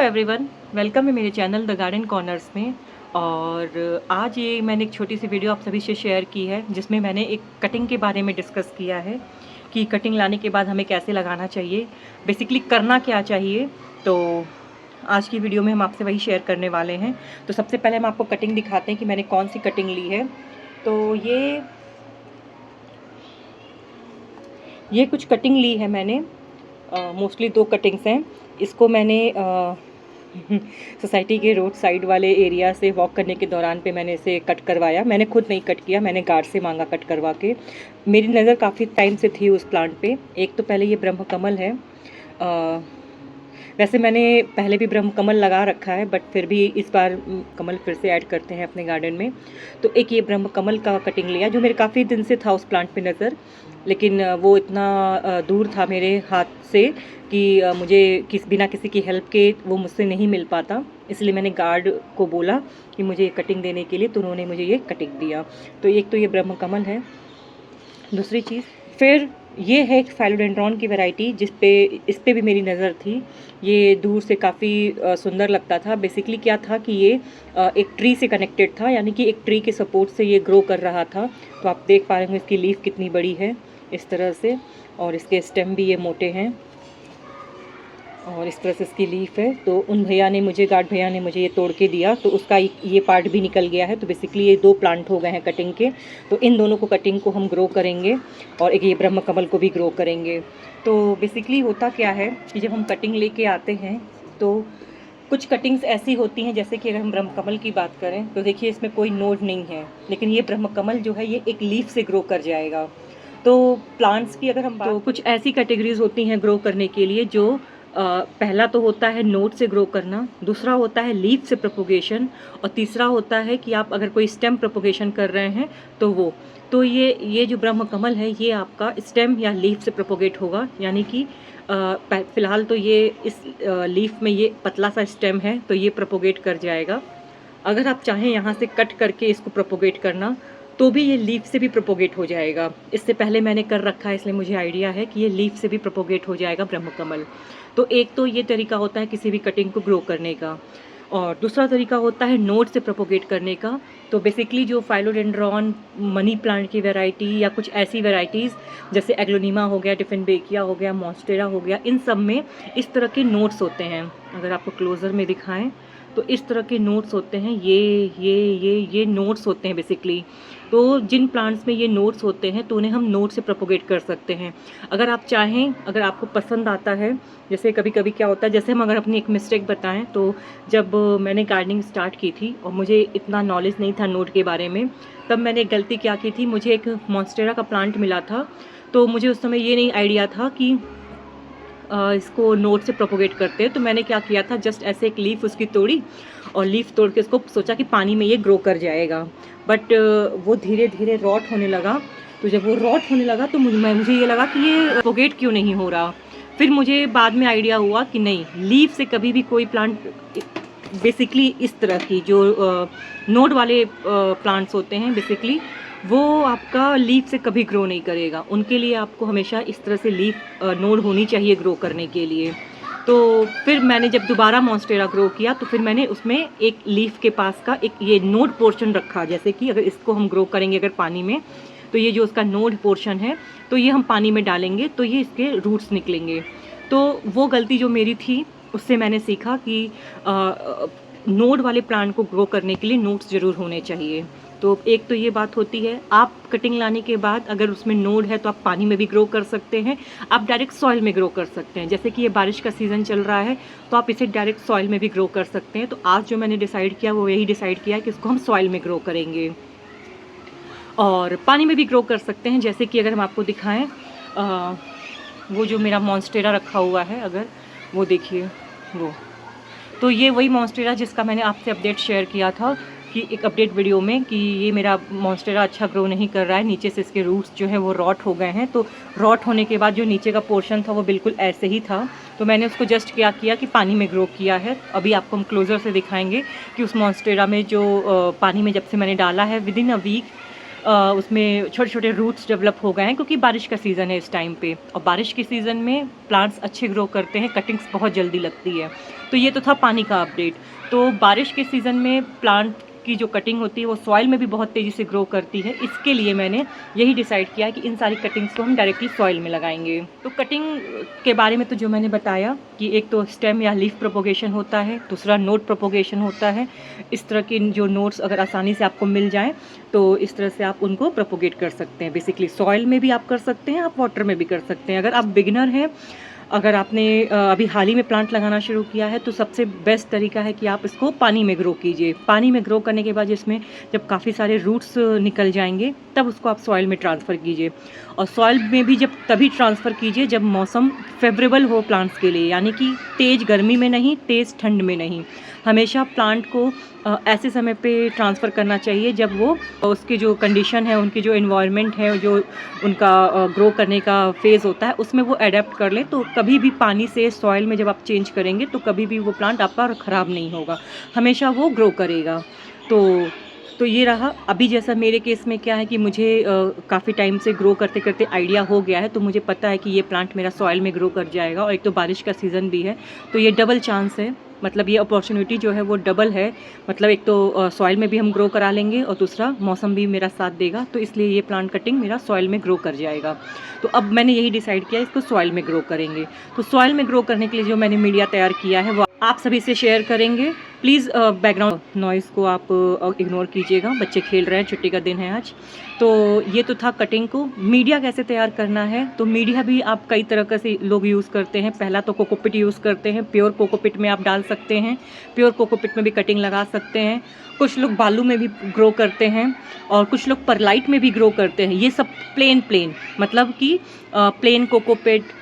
Everyone, welcome है मेरे channel the garden corners में। और आज ये मैंने एक छोटी सी वीडियो आप सभी से शेयर की है जिसमें मैंने एक कटिंग के बारे में डिस्कस किया है कि कटिंग लाने के बाद हमें कैसे लगाना चाहिए, बेसिकली करना क्या चाहिए। तो आज की वीडियो में हम आपसे वही शेयर करने वाले हैं। तो सबसे पहले हम आपको कटिंग दिखाते हैं कि मैंने कौन सी कटिंग ली है। तो ये कुछ कटिंग ली है मैंने, मोस्टली 2 कटिंग्स हैं। इसको मैंने सोसाइटी के रोड साइड वाले एरिया से वॉक करने के दौरान पे मैंने इसे कट करवाया। मैंने खुद नहीं कट किया, मैंने गार्ड से मांगा कट करवा के। मेरी नज़र काफ़ी टाइम से थी उस प्लांट पे। एक तो पहले ये ब्रह्म कमल है। वैसे मैंने पहले भी ब्रह्म कमल लगा रखा है, बट फिर भी इस बार कमल फिर से ऐड करते हैं अपने गार्डन में। तो एक ये ब्रह्म कमल का कटिंग लिया जो मेरे काफ़ी दिन से था उस प्लांट पे नज़र, लेकिन वो इतना दूर था मेरे हाथ से कि मुझे बिना किसी की हेल्प के वो मुझसे नहीं मिल पाता। इसलिए मैंने गार्ड को बोला कि मुझे कटिंग देने के लिए, तो उन्होंने मुझे ये कटिंग दिया। तो एक तो ये ब्रह्म कमल है। दूसरी चीज़ फिर ये है एक फाइलोडेंड्रॉन की वैरायटी इस पे भी मेरी नज़र थी। ये दूर से काफ़ी सुंदर लगता था। बेसिकली क्या था कि ये एक ट्री से कनेक्टेड था, यानी कि एक ट्री के सपोर्ट से ये ग्रो कर रहा था। तो आप देख पा रहे होंगे इसकी लीफ कितनी बड़ी है इस तरह से, और इसके स्टेम भी ये मोटे हैं और इस तरह से इसकी लीफ है। तो उन भैया ने मुझे, गार्ड भैया ने मुझे ये तोड़ के दिया, तो उसका ये पार्ट भी निकल गया है। तो बेसिकली ये 2 प्लांट हो गए हैं कटिंग के। तो इन दोनों को कटिंग को हम ग्रो करेंगे और एक ये ब्रह्म कमल को भी ग्रो करेंगे। तो बेसिकली होता क्या है कि जब हम कटिंग लेके आते हैं तो कुछ कटिंग्स ऐसी होती हैं, जैसे कि अगर हम ब्रह्म कमल की बात करें तो देखिए इसमें कोई नोड नहीं है, लेकिन ये ब्रह्म कमल जो है ये एक लीफ से ग्रो कर जाएगा। तो प्लांट्स की अगर हम बात, तो कुछ ऐसी कैटेगरीज होती हैं ग्रो करने के लिए जो पहला तो होता है नोड से ग्रो करना, दूसरा होता है लीफ से प्रोपोगेशन, और तीसरा होता है कि आप अगर कोई स्टेम प्रोपोगेशन कर रहे हैं तो वो। तो ये जो ब्रह्म कमल है ये आपका स्टेम या लीफ से प्रोपोगेट होगा, यानी कि फ़िलहाल तो ये इस लीफ में ये पतला सा स्टेम है तो ये प्रोपोगेट कर जाएगा। अगर आप चाहें यहाँ से कट करके इसको प्रोपोगेट करना तो भी ये लीफ से भी प्रोपोगेट हो जाएगा। इससे पहले मैंने कर रखा है इसलिए मुझे आइडिया है कि ये लीफ से भी प्रोपोगेट हो जाएगा ब्रह्म कमल। तो एक तो ये तरीका होता है किसी भी कटिंग को ग्रो करने का, और दूसरा तरीका होता है नोड से प्रोपोगेट करने का। तो बेसिकली जो फाइलोडेंड्रॉन, मनी प्लांट की वैरायटी या कुछ ऐसी वैरायटीज़ जैसे एग्लोनीमा हो गया, डिफिनबेकिया हो गया, मॉन्स्टेरा हो गया, इन सब में इस तरह के नोड्स होते हैं। अगर आपको क्लोज़र में दिखाएं तो इस तरह के नोड्स होते हैं। ये नोड्स होते हैं बेसिकली। तो जिन प्लांट्स में ये नोड्स होते हैं तो उन्हें हम नोड से प्रोपोगेट कर सकते हैं। अगर आप चाहें, अगर आपको पसंद आता है, जैसे कभी कभी क्या होता है, जैसे हम अगर अपनी एक मिस्टेक बताएं तो जब मैंने गार्डनिंग स्टार्ट की थी और मुझे इतना नॉलेज नहीं था नोड के बारे में, तब मैंने एक गलती क्या की थी, मुझे एक मॉन्स्टेरा का प्लांट मिला था। तो मुझे उस समय ये नहीं आइडिया था कि इसको नोड से प्रोपोगेट करते हैं। तो मैंने क्या किया था, जस्ट ऐसे एक लीफ उसकी तोड़ी और लीफ तोड़ के उसको सोचा कि पानी में ये ग्रो कर जाएगा। बट वो धीरे धीरे रॉट होने लगा। तो जब वो रॉट होने लगा तो मुझे ये लगा कि ये प्रोपोगेट क्यों नहीं हो रहा। फिर मुझे बाद में आइडिया हुआ कि नहीं, लीफ से कभी भी कोई प्लांट, बेसिकली इस तरह की जो नोड वाले प्लांट्स होते हैं बेसिकली, वो आपका लीफ से कभी ग्रो नहीं करेगा। उनके लिए आपको हमेशा इस तरह से लीफ नोड होनी चाहिए ग्रो करने के लिए। तो फिर मैंने जब दोबारा मॉन्स्टेरा ग्रो किया तो फिर मैंने उसमें एक लीफ के पास का एक ये नोड पोर्शन रखा, जैसे कि अगर इसको हम ग्रो करेंगे अगर पानी में, तो ये जो उसका नोड पोर्शन है तो ये हम पानी में डालेंगे तो ये इसके रूट्स निकलेंगे। तो वो गलती जो मेरी थी उससे मैंने सीखा कि नोड वाले प्लांट को ग्रो करने के लिए नोड्स ज़रूर होने चाहिए। तो एक तो ये बात होती है। आप कटिंग लाने के बाद अगर उसमें नोड है तो आप पानी में भी ग्रो कर सकते हैं, आप डायरेक्ट सॉइल में ग्रो कर सकते हैं। जैसे कि ये बारिश का सीज़न चल रहा है तो आप इसे डायरेक्ट सॉइल में भी ग्रो कर सकते हैं। तो आज जो मैंने डिसाइड किया वो यही डिसाइड किया कि इसको हम सॉइल में ग्रो करेंगे और पानी में भी ग्रो कर सकते हैं। जैसे कि अगर हम आपको दिखाएं, वो जो मेरा मॉन्स्टेरा रखा हुआ है, अगर वो देखिए वो, तो ये वही मॉन्स्टेरा जिसका मैंने आपसे अपडेट शेयर किया था कि एक अपडेट वीडियो में कि ये मेरा मॉन्स्टेरा अच्छा ग्रो नहीं कर रहा है, नीचे से इसके रूट्स जो हैं वो रॉट हो गए हैं। तो रॉट होने के बाद जो नीचे का पोर्शन था वो बिल्कुल ऐसे ही था। तो मैंने उसको जस्ट क्या किया कि पानी में ग्रो किया है। अभी आपको हम क्लोज़र से दिखाएंगे कि उस मॉन्स्टेरा में जो पानी में जब से मैंने डाला है, विदिन अ वीक उसमें छोटे छोटे रूट्स डेवलप हो गए हैं, क्योंकि बारिश का सीज़न है इस टाइम पे, और बारिश के सीज़न में प्लांट्स अच्छे ग्रो करते हैं, कटिंग्स बहुत जल्दी लगती है। तो ये तो था पानी का अपडेट। तो बारिश के सीज़न में प्लांट की जो कटिंग होती है वो सॉइल में भी बहुत तेज़ी से ग्रो करती है। इसके लिए मैंने यही डिसाइड किया कि इन सारी कटिंग्स को हम डायरेक्टली सॉइल में लगाएंगे। तो कटिंग के बारे में तो जो मैंने बताया कि एक तो स्टेम या लीफ प्रोपोगेशन होता है, दूसरा नोट प्रोपोगेशन होता है। इस तरह के जो नोट्स अगर आसानी से आपको मिल जाएं तो इस तरह से आप उनको प्रोपोगेट कर सकते हैं। बेसिकली सॉइल में भी आप कर सकते हैं, आप वाटर में भी कर सकते हैं। अगर आप बिगिनर हैं, अगर आपने अभी हाल ही में प्लांट लगाना शुरू किया है, तो सबसे बेस्ट तरीका है कि आप इसको पानी में ग्रो कीजिए। पानी में ग्रो करने के बाद इसमें जब काफ़ी सारे रूट्स निकल जाएंगे तब उसको आप सॉइल में ट्रांसफ़र कीजिए। और सॉइल में भी जब तभी ट्रांसफ़र कीजिए जब मौसम फेवरेबल हो प्लांट्स के लिए, यानी कि तेज़ गर्मी में नहीं, तेज़ ठंड में नहीं। हमेशा प्लांट को ऐसे समय पे ट्रांसफ़र करना चाहिए जब वो उसकी जो कंडीशन है, उनकी जो एनवायरनमेंट है, जो उनका ग्रो करने का फेज़ होता है, उसमें वो अडेप्ट कर ले। तो कभी भी पानी से सॉइल में जब आप चेंज करेंगे तो कभी भी वो प्लांट आपका ख़राब नहीं होगा, हमेशा वो ग्रो करेगा। तो ये रहा। अभी जैसा मेरे केस में क्या है कि मुझे काफ़ी टाइम से ग्रो करते करते आइडिया हो गया है, तो मुझे पता है कि ये प्लांट मेरा सॉइल में ग्रो कर जाएगा। और एक तो बारिश का सीज़न भी है, तो ये डबल चांस है, मतलब ये अपॉर्चुनिटी जो है वो डबल है। मतलब एक तो सॉइल में भी हम ग्रो करा लेंगे और दूसरा मौसम भी मेरा साथ देगा, तो इसलिए ये प्लांट कटिंग मेरा सॉइल में ग्रो कर जाएगा। तो अब मैंने यही डिसाइड किया, इसको सॉइल में ग्रो करेंगे। तो सॉइल में ग्रो करने के लिए जो मैंने मीडिया तैयार किया है वो आप सभी से शेयर करेंगे। प्लीज़ बैकग्राउंड नॉइज़ को आप इग्नोर कीजिएगा, बच्चे खेल रहे हैं, छुट्टी का दिन है आज। तो ये तो था कटिंग को। मीडिया कैसे तैयार करना है, तो मीडिया भी आप कई तरह का से लोग यूज़ करते हैं। पहला तो कोकोपीट यूज़ करते हैं, प्योर कोकोपीट में आप डाल सकते हैं, प्योर कोकोपीट में भी कटिंग लगा सकते हैं। कुछ लोग बालू में भी ग्रो करते हैं और कुछ लोग परलाइट में भी ग्रो करते हैं। ये सब प्लेन मतलब कि प्लेन कोकोपीट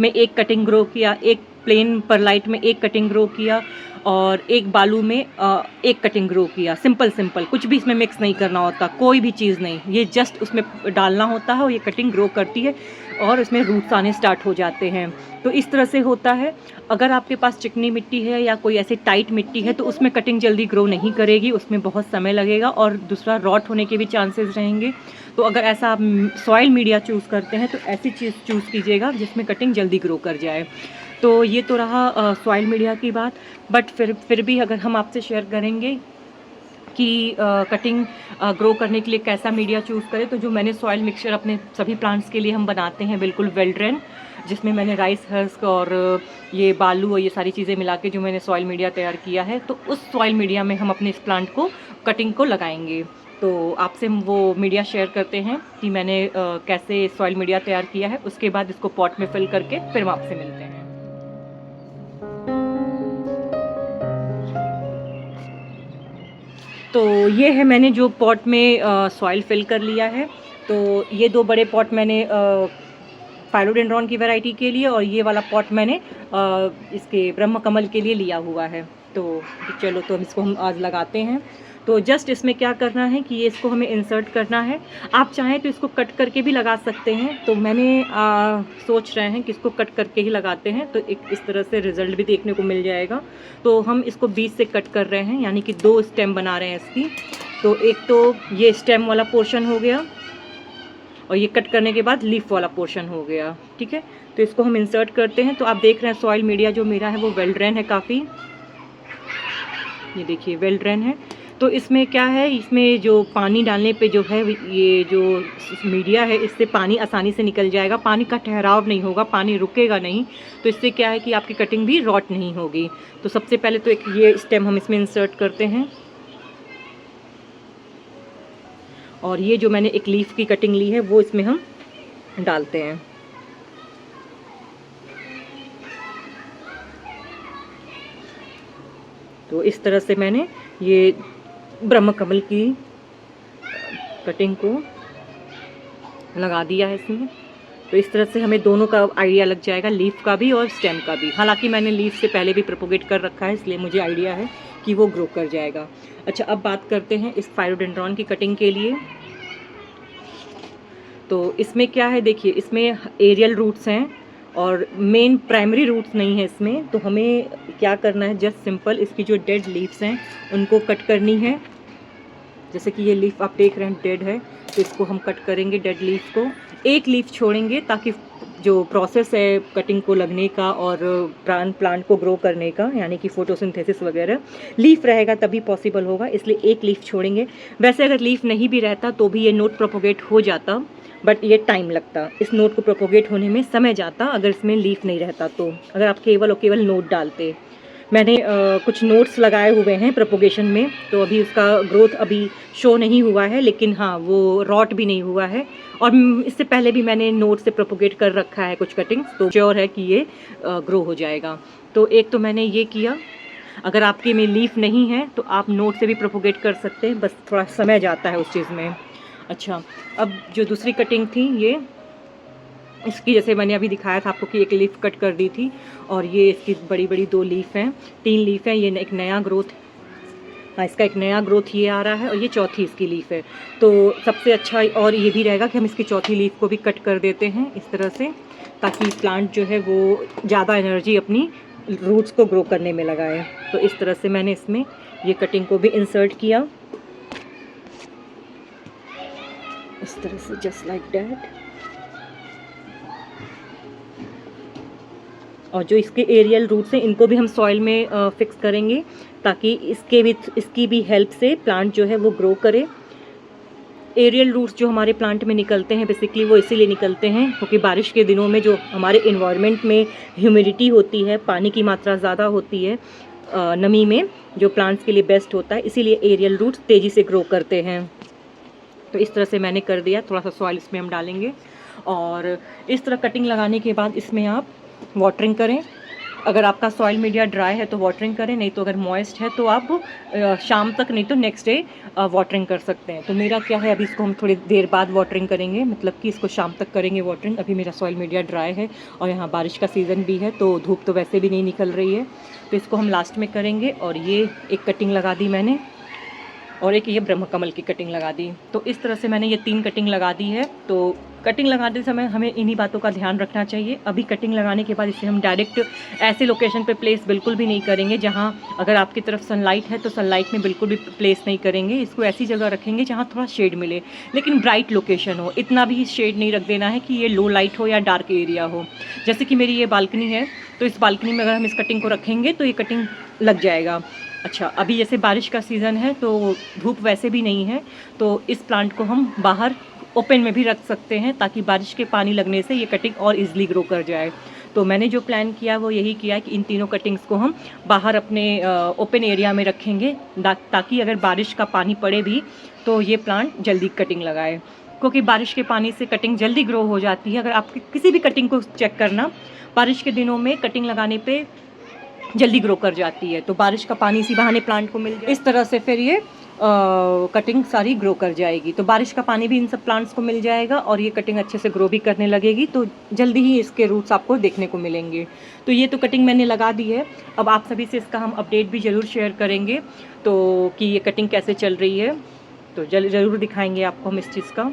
में एक कटिंग ग्रो किया, एक प्लेन परलाइट में एक कटिंग ग्रो किया और एक बालू में एक कटिंग ग्रो किया। सिंपल कुछ भी इसमें मिक्स नहीं करना होता, कोई भी चीज़ नहीं, ये जस्ट उसमें डालना होता है और ये कटिंग ग्रो करती है और इसमें रूट्स आने स्टार्ट हो जाते हैं। तो इस तरह से होता है। अगर आपके पास चिकनी मिट्टी है या कोई ऐसी टाइट मिट्टी है तो उसमें कटिंग जल्दी ग्रो नहीं करेगी, उसमें बहुत समय लगेगा और दूसरा रॉट होने के भी चांसेस रहेंगे। तो अगर ऐसा आप सॉइल मीडिया चूज़ करते हैं तो ऐसी चीज़ चूज़ कीजिएगा जिसमें कटिंग जल्दी ग्रो कर जाए। तो ये तो रहा सॉइल मीडिया की बात। बट फिर भी अगर हम आपसे शेयर करेंगे कि कटिंग ग्रो करने के लिए कैसा मीडिया चूज़ करें, तो जो मैंने सॉइल मिक्सचर अपने सभी प्लांट्स के लिए हम बनाते हैं बिल्कुल वेल ड्रेन, जिसमें मैंने राइस हस्क और ये बालू और ये सारी चीज़ें मिला के जो मैंने सॉइल मीडिया तैयार किया है, तो उस सॉइल मीडिया में हम अपने इस प्लांट को कटिंग को लगाएंगे। तो आपसे वो मीडिया शेयर करते हैं कि मैंने कैसे सॉइल मीडिया तैयार किया है। उसके बाद इसको पॉट में फिल करके फिर हम आपसे मिलते हैं। तो ये है मैंने जो पॉट में सॉइल फिल कर लिया है। तो ये 2 बड़े पॉट मैंने फाइलोडेंड्रॉन की वैरायटी के लिए और ये वाला पॉट मैंने इसके ब्रह्म कमल के लिए लिया हुआ है। तो चलो तो इसको हम आज लगाते हैं। तो जस्ट इसमें क्या करना है कि ये इसको हमें इंसर्ट करना है। आप चाहें तो इसको कट करके भी लगा सकते हैं, तो मैंने सोच रहे हैं कि इसको कट करके ही लगाते हैं, तो एक इस तरह से रिज़ल्ट भी देखने को मिल जाएगा। तो हम इसको बीच से कट कर रहे हैं, यानी कि 2 स्टेम बना रहे हैं इसकी। तो एक तो ये स्टेम वाला पोर्शन हो गया और ये कट करने के बाद लीफ वाला पोर्शन हो गया, ठीक है। तो इसको हम इंसर्ट करते हैं। तो आप देख रहे हैं सॉइल मीडिया जो मेरा है वो वेल ड्रेन है काफ़ी, ये देखिए वेल ड्रेन है। तो इसमें क्या है, इसमें जो पानी डालने पे जो है ये जो मीडिया है इससे पानी आसानी से निकल जाएगा, पानी का ठहराव नहीं होगा, पानी रुकेगा नहीं। तो इससे क्या है कि आपकी कटिंग भी रॉट नहीं होगी। तो सबसे पहले तो एक ये स्टेम हम इसमें इंसर्ट करते हैं और ये जो मैंने एक लीफ की कटिंग ली है वो इसमें हम डालते हैं। तो इस तरह से मैंने ये ब्रह्म कमल की कटिंग को लगा दिया है इसमें। तो इस तरह से हमें दोनों का आइडिया लग जाएगा, लीफ का भी और स्टेम का भी। हालांकि मैंने लीफ से पहले भी प्रोपोगेट कर रखा है, इसलिए मुझे आइडिया है कि वो ग्रो कर जाएगा। अच्छा, अब बात करते हैं इस फाइलोडेंड्रॉन की कटिंग के लिए। तो इसमें क्या है, देखिए इसमें एरियल रूट्स हैं और मेन प्राइमरी रूट्स नहीं है इसमें। तो हमें क्या करना है, जस्ट सिंपल इसकी जो डेड लीव्स हैं उनको कट करनी है जैसे कि ये लीफ आप देख रहे हैं डेड है, तो इसको हम कट करेंगे डेड लीफ को। एक लीफ छोड़ेंगे ताकि जो प्रोसेस है कटिंग को लगने का और प्लांट को ग्रो करने का, यानी कि फोटोसिंथेसिस वगैरह, लीफ रहेगा तभी पॉसिबल होगा, इसलिए एक लीफ छोड़ेंगे। वैसे अगर लीफ नहीं भी रहता तो भी ये नोट प्रोपोगेट हो जाता, बट ये टाइम लगता, इस नोट को प्रोपोगेट होने में समय जाता अगर इसमें लीफ नहीं रहता तो, अगर आप केवल और केवल नोट डालते। मैंने कुछ नोट्स लगाए हुए हैं प्रोपोगेशन में, तो अभी उसका ग्रोथ अभी शो नहीं हुआ है, लेकिन हाँ वो रॉट भी नहीं हुआ है। और इससे पहले भी मैंने नोट से प्रोपोगेट कर रखा है कुछ कटिंग्स, तो श्योर है कि ये ग्रो हो जाएगा। तो एक तो मैंने ये किया। अगर आपके में लीफ नहीं है तो आप नोट से भी प्रोपोगेट कर सकते हैं, बस थोड़ा समय जाता है उस चीज़ में। अच्छा, अब जो दूसरी कटिंग थी ये इसकी, जैसे मैंने अभी दिखाया था आपको कि एक लीफ कट कर दी थी, और ये इसकी बड़ी बड़ी 2 लीफ हैं, 3 लीफ हैं, ये एक नया ग्रोथ, हाँ इसका एक नया ग्रोथ ये आ रहा है, और ये चौथी इसकी लीफ है। तो सबसे अच्छा और ये भी रहेगा कि हम इसकी चौथी लीफ को भी कट कर देते हैं इस तरह से, ताकि प्लांट जो है वो ज़्यादा एनर्जी अपनी रूट्स को ग्रो करने में लगाए। तो इस तरह से मैंने इसमें ये कटिंग को भी इंसर्ट किया, इस तरह से, जस्ट लाइक दैट। और जो इसके एरियल रूट्स हैं इनको भी हम सॉइल में फिक्स करेंगे, ताकि इसकी भी हेल्प से प्लांट जो है वो ग्रो करे। एरियल रूट्स जो हमारे प्लांट में निकलते हैं बेसिकली वो इसीलिए निकलते हैं क्योंकि बारिश के दिनों में जो हमारे इन्वायरमेंट में ह्यूमिडिटी होती है, पानी की मात्रा ज़्यादा होती है, नमी में, जो प्लांट्स के लिए बेस्ट होता है, इसीलिए एरियल रूट्स तेज़ी से ग्रो करते हैं। तो इस तरह से मैंने कर दिया। थोड़ा सा सॉइल इसमें हम डालेंगे, और इस तरह कटिंग लगाने के बाद इसमें आप वाटरिंग करें। अगर आपका सॉइल मीडिया ड्राई है तो वाटरिंग करें, नहीं तो अगर मॉइस्ट है तो आप शाम तक, नहीं तो नेक्स्ट डे वाटरिंग कर सकते हैं। तो मेरा क्या है, अभी इसको हम थोड़ी देर बाद वाटरिंग करेंगे, मतलब कि इसको शाम तक करेंगे वाटरिंग। अभी मेरा सॉइल मीडिया ड्राई है और यहाँ बारिश का सीज़न भी है, तो धूप तो वैसे भी नहीं निकल रही है, तो इसको हम लास्ट में करेंगे। और ये एक कटिंग लगा दी मैंने, और एक ये ब्रह्म कमल की कटिंग लगा दी। तो इस तरह से मैंने ये 3 कटिंग लगा दी है। तो कटिंग लगाते समय हमें इन्हीं बातों का ध्यान रखना चाहिए। अभी कटिंग लगाने के बाद इसे हम डायरेक्ट ऐसे लोकेशन पे प्लेस बिल्कुल भी नहीं करेंगे जहाँ अगर आपकी तरफ सनलाइट है तो सनलाइट में बिल्कुल भी प्लेस नहीं करेंगे। इसको ऐसी जगह रखेंगे जहाँ थोड़ा शेड मिले, लेकिन ब्राइट लोकेशन हो। इतना भी शेड नहीं रख देना है कि ये लो लाइट हो या डार्क एरिया हो। जैसे कि मेरी ये बालकनी है, तो इस बालकनी में अगर हम इस कटिंग को रखेंगे तो ये कटिंग लग जाएगा। अच्छा, अभी जैसे बारिश का सीज़न है तो धूप वैसे भी नहीं है, तो इस प्लांट को हम बाहर ओपन में भी रख सकते हैं, ताकि बारिश के पानी लगने से ये कटिंग और इजीली ग्रो कर जाए। तो मैंने जो प्लान किया वो यही किया कि इन तीनों कटिंग्स को हम बाहर अपने ओपन एरिया में रखेंगे, ताकि अगर बारिश का पानी पड़े भी तो ये प्लांट जल्दी कटिंग लगाए, क्योंकि बारिश के पानी से कटिंग जल्दी ग्रो हो जाती है। अगर आप किसी भी कटिंग को चेक करना, बारिश के दिनों में कटिंग लगाने पे जल्दी ग्रो कर जाती है, तो बारिश का पानी इसी बहाने प्लांट को मिल जाए, इस तरह से फिर ये कटिंग सारी ग्रो कर जाएगी। तो बारिश का पानी भी इन सब प्लांट्स को मिल जाएगा और ये कटिंग अच्छे से ग्रो भी करने लगेगी, तो जल्दी ही इसके रूट्स आपको देखने को मिलेंगे। तो ये तो कटिंग मैंने लगा दी है। अब आप सभी से इसका हम अपडेट भी ज़रूर शेयर करेंगे, तो कि ये कटिंग कैसे चल रही है, तो ज़रूर दिखाएंगे आपको हम इस चीज़ का।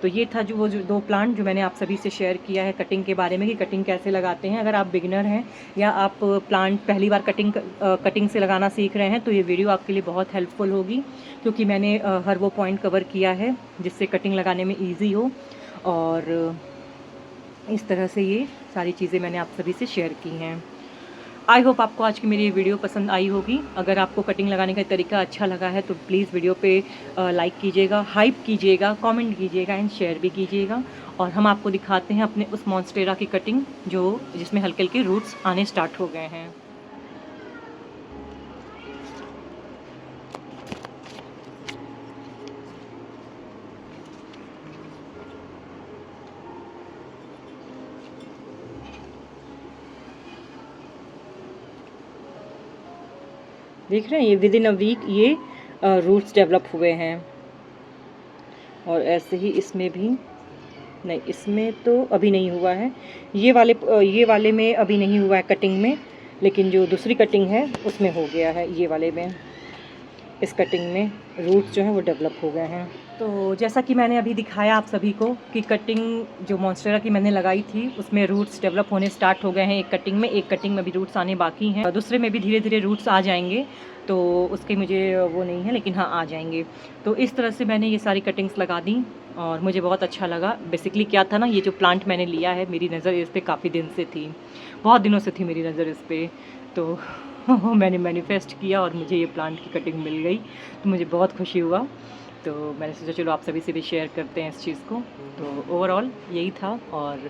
तो ये था जो 2 प्लांट जो मैंने आप सभी से शेयर किया है कटिंग के बारे में, कि कटिंग कैसे लगाते हैं। अगर आप बिगिनर हैं या आप प्लांट पहली बार कटिंग से लगाना सीख रहे हैं, तो ये वीडियो आपके लिए बहुत हेल्पफुल होगी, क्योंकि मैंने हर वो पॉइंट कवर किया है जिससे कटिंग लगाने में ईजी हो। और इस तरह से ये सारी चीज़ें मैंने आप सभी से शेयर की हैं। आई होप आपको आज की मेरी ये वीडियो पसंद आई होगी। अगर आपको कटिंग लगाने का तरीका अच्छा लगा है तो प्लीज़ वीडियो पे लाइक कीजिएगा, हाइप कीजिएगा, कमेंट कीजिएगा एंड शेयर भी कीजिएगा। और हम आपको दिखाते हैं अपने उस मॉन्स्टेरा की कटिंग जिसमें हल्के हल्के रूट्स आने स्टार्ट हो गए हैं। देख रहे हैं, ये विद इन अ वीक ये रूट्स डेवलप हुए हैं। और ऐसे ही इसमें भी नहीं, इसमें तो अभी नहीं हुआ है, ये वाले में अभी नहीं हुआ है कटिंग में, लेकिन जो दूसरी कटिंग है उसमें हो गया है। ये वाले में, इस कटिंग में रूट्स जो हैं वो डेवलप हो गए हैं। तो जैसा कि मैंने अभी दिखाया आप सभी को कि कटिंग जो मॉन्स्टेरा की मैंने लगाई थी उसमें रूट्स डेवलप होने स्टार्ट हो गए हैं एक कटिंग में भी रूट्स आने बाकी हैं, दूसरे में भी धीरे धीरे रूट्स आ जाएंगे, तो उसके मुझे वो नहीं है, लेकिन हाँ आ जाएंगे। तो इस तरह से मैंने ये सारी कटिंग्स लगा दी और मुझे बहुत अच्छा लगा। बेसिकली क्या था ना, ये जो प्लांट मैंने लिया है मेरी नज़र इस पर काफ़ी दिन से थी, बहुत दिनों से थी मेरी नज़र इस पर, तो मैंने मैनिफेस्ट किया और मुझे ये प्लांट की कटिंग मिल गई, तो मुझे बहुत खुशी हुआ। तो मैंने सोचा चलो आप सभी से भी शेयर करते हैं इस चीज़ को। तो ओवरऑल यही था, और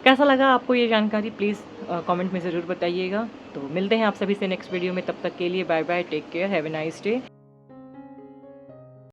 कैसा लगा आपको ये जानकारी प्लीज़ कमेंट में ज़रूर बताइएगा। तो मिलते हैं आप सभी से नेक्स्ट वीडियो में, तब तक के लिए bye bye, take care, have a nice day.